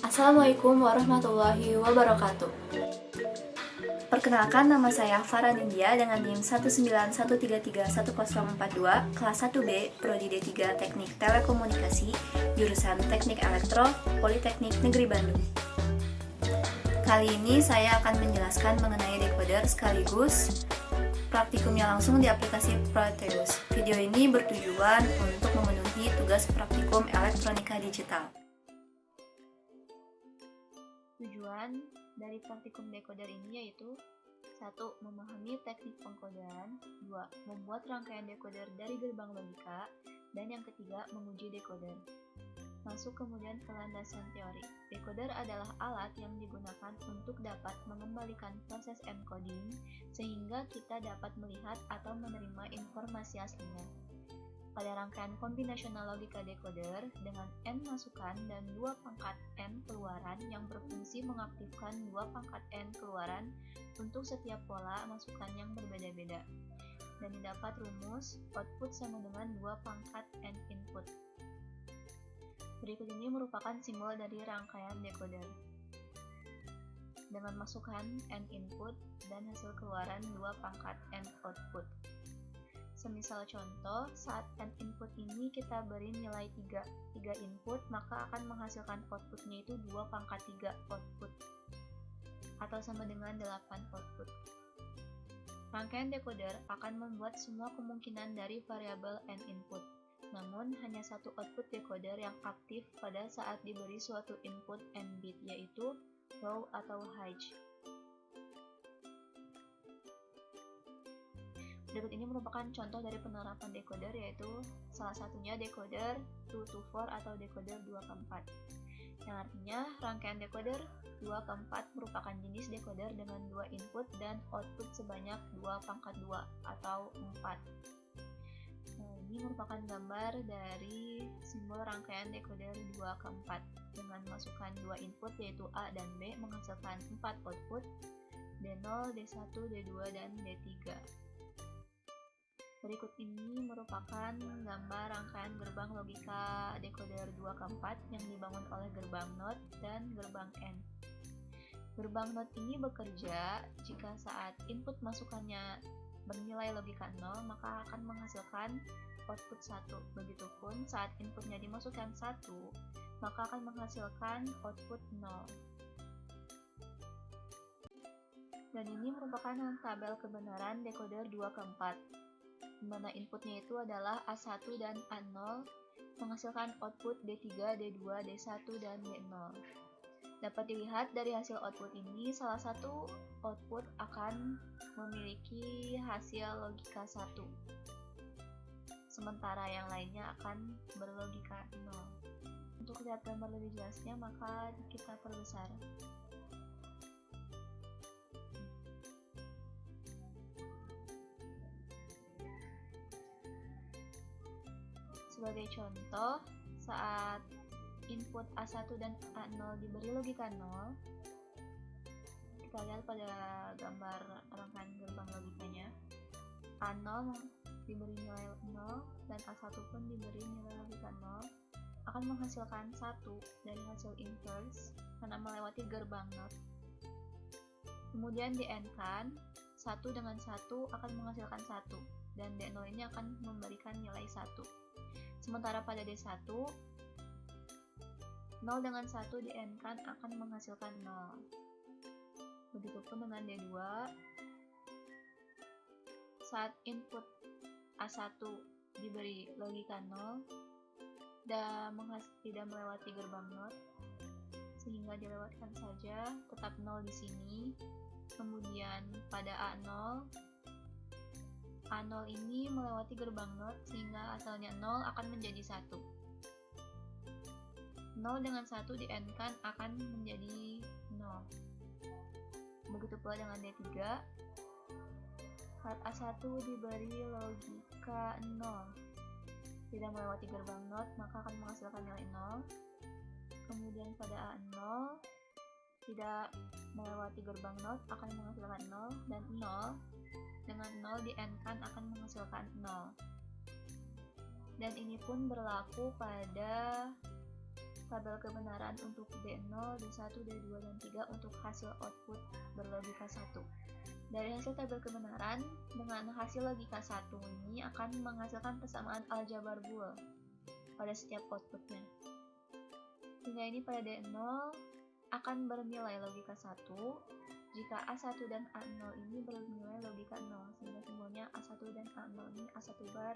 Assalamualaikum warahmatullahi wabarakatuh. Perkenalkan, nama saya Farah Nindya dengan NIM 191331042, kelas 1B, Prodi D3 Teknik Telekomunikasi, jurusan Teknik Elektro, Politeknik Negeri Bandung. Kali ini saya akan menjelaskan mengenai decoder sekaligus praktikumnya langsung di aplikasi Proteus. Video ini bertujuan untuk memenuhi tugas praktikum elektronika digital. Tujuan dari praktikum decoder ini yaitu 1. Memahami teknik pengkodean, 2. Membuat rangkaian decoder dari gerbang logika, dan yang ketiga, menguji decoder. Masuk kemudian ke landasan teori. Decoder adalah alat yang digunakan untuk dapat mengembalikan proses encoding sehingga kita dapat melihat atau menerima informasi aslinya. Pada rangkaian kombinasional logika decoder dengan n masukan dan 2 pangkat n keluaran yang berfungsi mengaktifkan 2 pangkat n keluaran untuk setiap pola masukan yang berbeda-beda. Dan didapat rumus output sama dengan 2 pangkat n input. Berikut ini merupakan simbol dari rangkaian decoder. Dengan masukan n input dan hasil keluaran 2 pangkat n output. Semisal contoh, saat n input ini kita beri nilai 3 input, maka akan menghasilkan outputnya itu 2 pangkat 3 output, atau sama dengan 8 output. Rangkaian decoder akan membuat semua kemungkinan dari variabel n input, namun hanya satu output decoder yang aktif pada saat diberi suatu input n bit, yaitu low atau high. Berikut ini merupakan contoh dari penerapan decoder, yaitu salah satunya decoder 2 to 4 atau decoder 2 ke 4. Yang artinya rangkaian decoder 2 ke 4 merupakan jenis decoder dengan 2 input dan output sebanyak 2 pangkat 2 atau 4. Nah, ini merupakan gambar dari simbol rangkaian decoder 2 ke 4 dengan masukan 2 input yaitu A dan B menghasilkan 4 output, D0, D1, D2, dan D3. Berikut ini merupakan gambar rangkaian gerbang logika decoder 2 ke 4 yang dibangun oleh gerbang NOT dan gerbang N. Gerbang NOT ini bekerja jika saat input masukannya bernilai logika 0, maka akan menghasilkan output 1. Begitupun saat inputnya dimasukkan 1, maka akan menghasilkan output 0. Dan ini merupakan tabel kebenaran decoder 2 ke 4. Di mana inputnya itu adalah A1 dan A0 menghasilkan output D3, D2, D1, dan D0. Dapat dilihat dari hasil output ini, salah satu output akan memiliki hasil logika 1, sementara yang lainnya akan berlogika 0. Untuk lihat gambar lebih jelasnya, maka kita perbesar. Sebagai contoh, saat input A1 dan A0 diberi logika 0, kita lihat pada gambar rangkaian gerbang logikanya, A0 diberi nilai 0 dan A1 pun diberi nilai logika 0, akan menghasilkan 1 dari hasil inverse karena melewati gerbang NOT. Kemudian di N-kan, 1 dengan 1 akan menghasilkan 1, dan D0 ini akan memberikan nilai 1. Sementara pada D1, 0 dengan 1 di N-kan akan menghasilkan 0. Begitupun dengan D2, saat input A1 diberi logika 0 dan tidak melewati gerbang NOT, sehingga dilewatkan saja, tetap 0 di sini. Kemudian pada A0, A0 ini melewati gerbang NOT sehingga asalnya 0 akan menjadi 1. 0 dengan 1 di N-kan akan menjadi 0. Begitu pula dengan D3. Saat A1 diberi logika 0, tidak melewati gerbang NOT, maka akan menghasilkan nilai 0. Kemudian pada A0 tidak melewati gerbang NOT akan menghasilkan 0, dan 0 dengan 0 di N-kan akan menghasilkan 0. Dan ini pun berlaku pada tabel kebenaran untuk D0, D1, D2, dan 3 untuk hasil output berlogika 1. Dari hasil tabel kebenaran, dengan hasil logika 1 ini akan menghasilkan persamaan aljabar Boole pada setiap outputnya. Sehingga ini pada D0 akan bernilai logika 1 jika A1 dan A0 ini bernilai logika 0, sehingga simbolnya A1 dan A0 ini A1 bar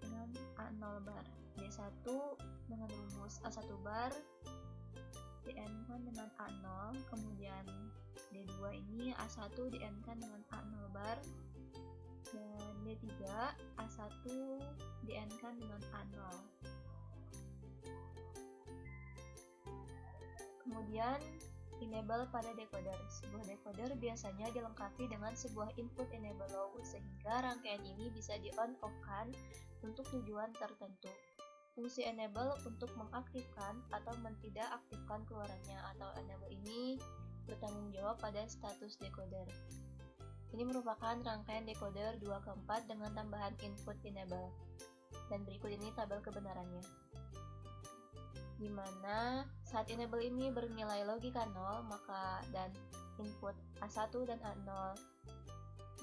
dengan A0 bar. D1 dengan rumus A1 bar di-n-kan dengan A0, kemudian D2 ini A1 di-n-kan dengan A0 bar, dan D3 A1 di-n-kan dengan A0. Kemudian enable pada decoder. Sebuah decoder biasanya dilengkapi dengan sebuah input enable low sehingga rangkaian ini bisa di-on-off-kan untuk tujuan tertentu. Fungsi enable untuk mengaktifkan atau tidak aktifkan keluarannya, atau enable ini bertanggung jawab pada status decoder. Ini merupakan rangkaian decoder 2 ke 4 dengan tambahan input enable. Dan berikut ini tabel kebenarannya. Di mana saat enable ini bernilai logika 0, maka dan input A1 dan A0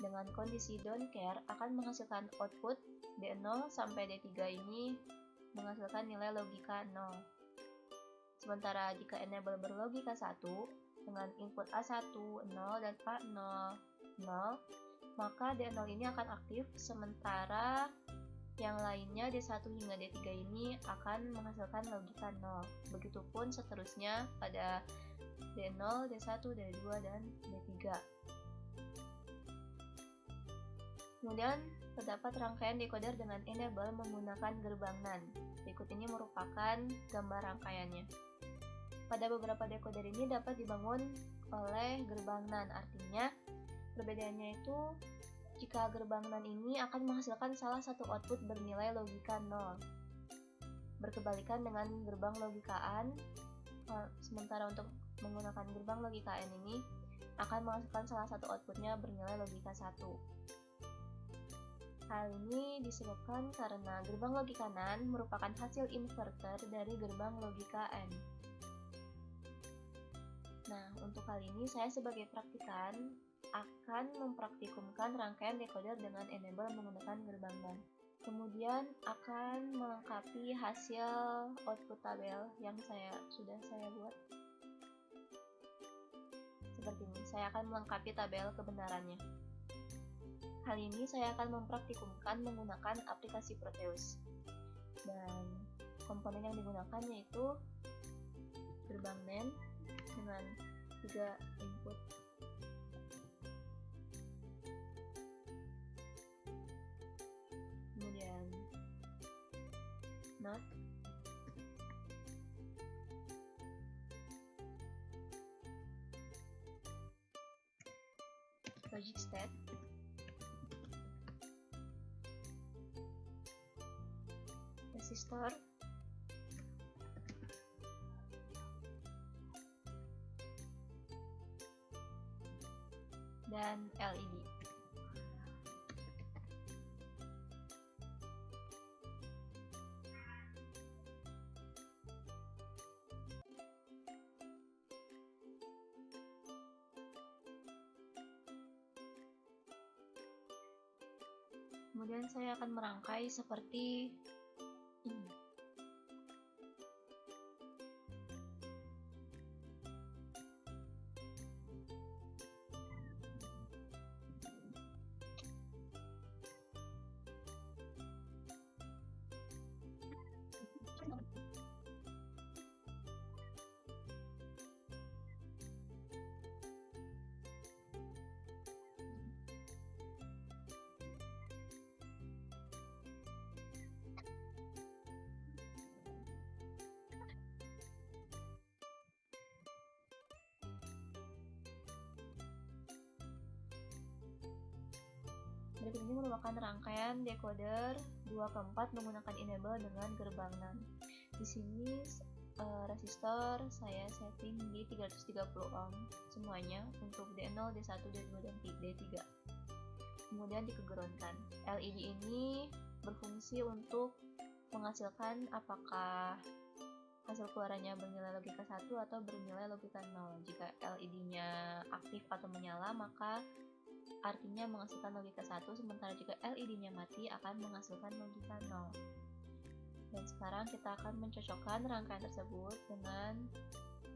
dengan kondisi don't care akan menghasilkan output D0 sampai D3 ini menghasilkan nilai logika 0. Sementara jika enable berlogika 1 dengan input A1 0 dan A0 0, maka D0 ini akan aktif, sementara yang lainnya D1 hingga D3 ini akan menghasilkan logika 0. Begitupun seterusnya pada D0, D1, D2, dan D3. Kemudian terdapat rangkaian decoder dengan enable menggunakan gerbang NAND. Berikut ini merupakan gambar rangkaiannya. Pada beberapa decoder ini dapat dibangun oleh gerbang NAND, artinya perbedaannya itu jika gerbang NAND ini akan menghasilkan salah satu output bernilai logika 0. Berkebalikan dengan gerbang logika AND, sementara untuk menggunakan gerbang logika AND ini akan menghasilkan salah satu outputnya bernilai logika 1. Hal ini disebabkan karena gerbang logika NAND merupakan hasil inverter dari gerbang logika AND. Nah, untuk kali ini saya sebagai praktikan akan mempraktikumkan rangkaian decoder dengan enable menggunakan gerbang NAND. Kemudian akan melengkapi hasil output tabel yang sudah saya buat. Seperti ini, saya akan melengkapi tabel kebenarannya. Kali ini saya akan mempraktikumkan menggunakan aplikasi Proteus. Dan komponen yang digunakan yaitu gerbang NAND dengan 3 input. Kemudian NOT, logic state, resistor, dan LED. Kemudian saya akan merangkai seperti ini. Berikut ini merupakan rangkaian decoder 2 ke 4 menggunakan enable dengan gerbang NAND. Di sini resistor saya setting di 330 ohm semuanya untuk D0, D1, D2, dan D3. Kemudian dikegroundkan. LED ini berfungsi untuk menghasilkan apakah hasil keluarannya bernilai logika 1 atau bernilai logika 0. Jika LED-nya aktif atau menyala, maka artinya menghasilkan logika 1, sementara jika LED-nya mati akan menghasilkan logika 0. Dan sekarang kita akan mencocokkan rangkaian tersebut dengan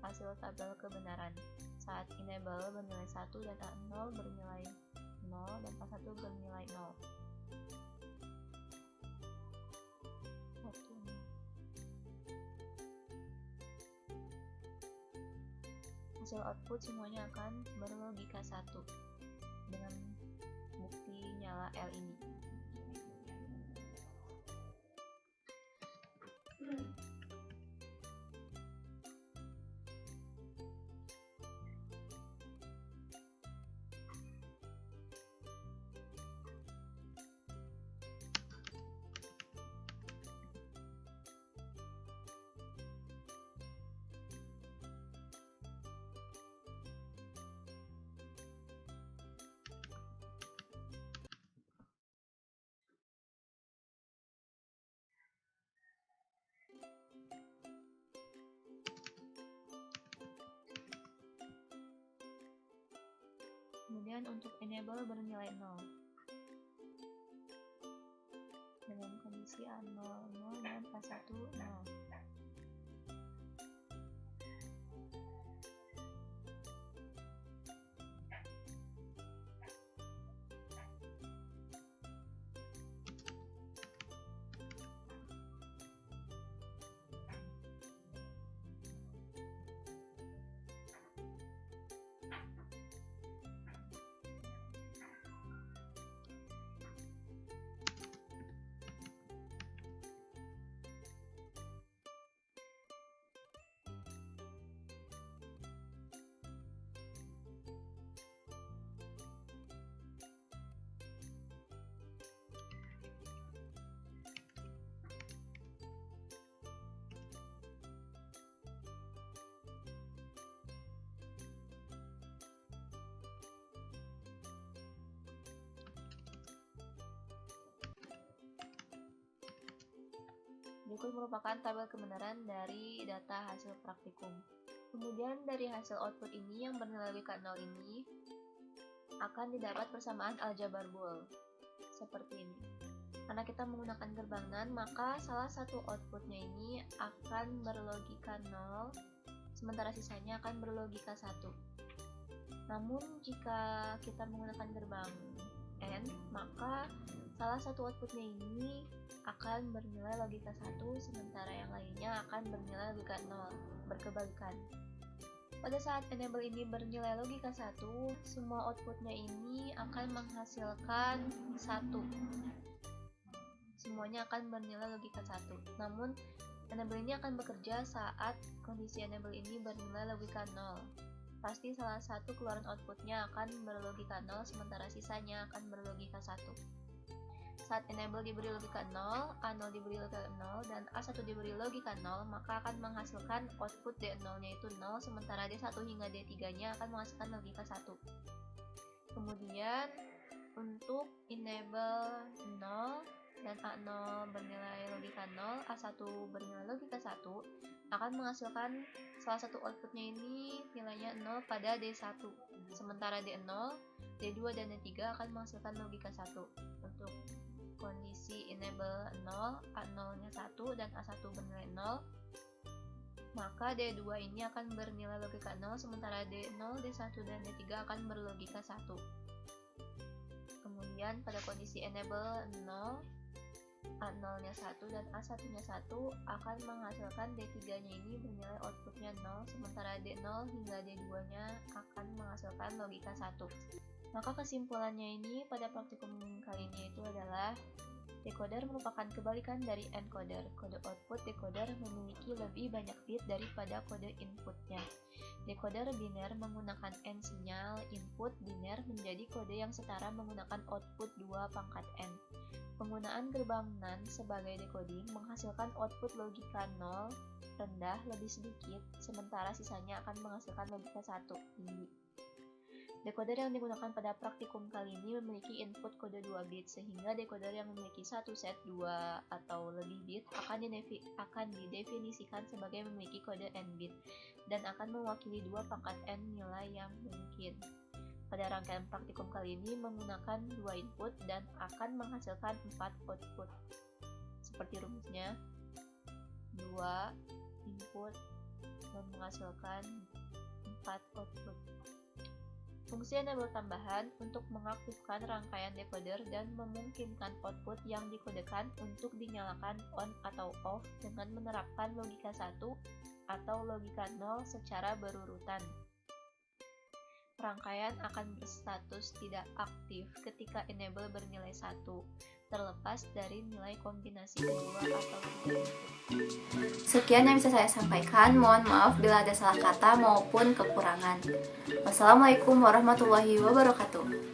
hasil tabel kebenaran. Saat enable bernilai 1 dan A0 bernilai 0 dan A1 bernilai 0. Hasil output semuanya akan berlogika 1 dengan bukti nyala LED. Kemudian untuk enable bernilai 0 dengan kondisi A0 0 dan A1 0. Berikut merupakan tabel kebenaran dari data hasil praktikum. Kemudian dari hasil output ini yang bernilai logika 0 ini akan didapat persamaan aljabar Boole seperti ini. Karena kita menggunakan gerbang NAND, maka salah satu outputnya ini akan berlogika 0, sementara sisanya akan berlogika 1. Namun jika kita menggunakan gerbang AND, maka salah satu outputnya ini akan bernilai logika 1, sementara yang lainnya akan bernilai logika 0, berkebalikan. Pada saat enable ini bernilai logika 1, semua outputnya ini akan menghasilkan 1. Semuanya akan bernilai logika 1. Namun, enable ini akan bekerja saat kondisi enable ini bernilai logika 0. Pasti salah satu keluaran outputnya akan berlogika 0, sementara sisanya akan berlogika 1. Saat enable diberi logika 0, A0 diberi logika 0, dan A1 diberi logika 0, maka akan menghasilkan output D0-nya itu 0, sementara D1 hingga D3-nya akan menghasilkan logika 1. Kemudian, untuk enable 0 dan A0 bernilai logika 0, A1 bernilai logika 1, akan menghasilkan salah satu outputnya ini nilainya 0 pada D1, sementara D0, D2, dan D3 akan menghasilkan logika 1. Untuk kondisi enable 0, A0-nya 1 dan A1 bernilai 0, maka D2 ini akan bernilai logika 0, sementara D0, D1, dan D3 akan berlogika 1. Kemudian pada kondisi enable 0, A0-nya 1 dan A1-nya 1 akan menghasilkan D3-nya ini bernilai outputnya 0, sementara D0 hingga D2-nya akan menghasilkan logika 1. Maka kesimpulannya ini pada praktikum kali ini itu adalah decoder merupakan kebalikan dari encoder. Kode output decoder memiliki lebih banyak bit daripada kode inputnya. Decoder biner menggunakan N sinyal input biner menjadi kode yang setara menggunakan output 2 pangkat N. Penggunaan gerbang NAND sebagai decoding menghasilkan output logika 0 rendah lebih sedikit, sementara sisanya akan menghasilkan logika 1 tinggi. Decoder yang digunakan pada praktikum kali ini memiliki input kode 2 bit, sehingga decoder yang memiliki satu set 2 atau lebih bit akan didefinisikan sebagai memiliki kode n bit dan akan mewakili 2 pangkat n nilai yang mungkin. Pada rangkaian praktikum kali ini menggunakan 2 input dan akan menghasilkan 4 output. Seperti rumusnya, 2 input menghasilkan 4 output. Fungsi enable tambahan untuk mengaktifkan rangkaian decoder dan memungkinkan output yang dikodekan untuk dinyalakan on atau off dengan menerapkan logika 1 atau logika 0 secara berurutan. Rangkaian akan berstatus tidak aktif ketika enable bernilai 1, terlepas dari nilai kombinasi kedua atau ketiga input. Sekian yang bisa saya sampaikan, mohon maaf bila ada salah kata maupun kekurangan. Wassalamualaikum warahmatullahi wabarakatuh.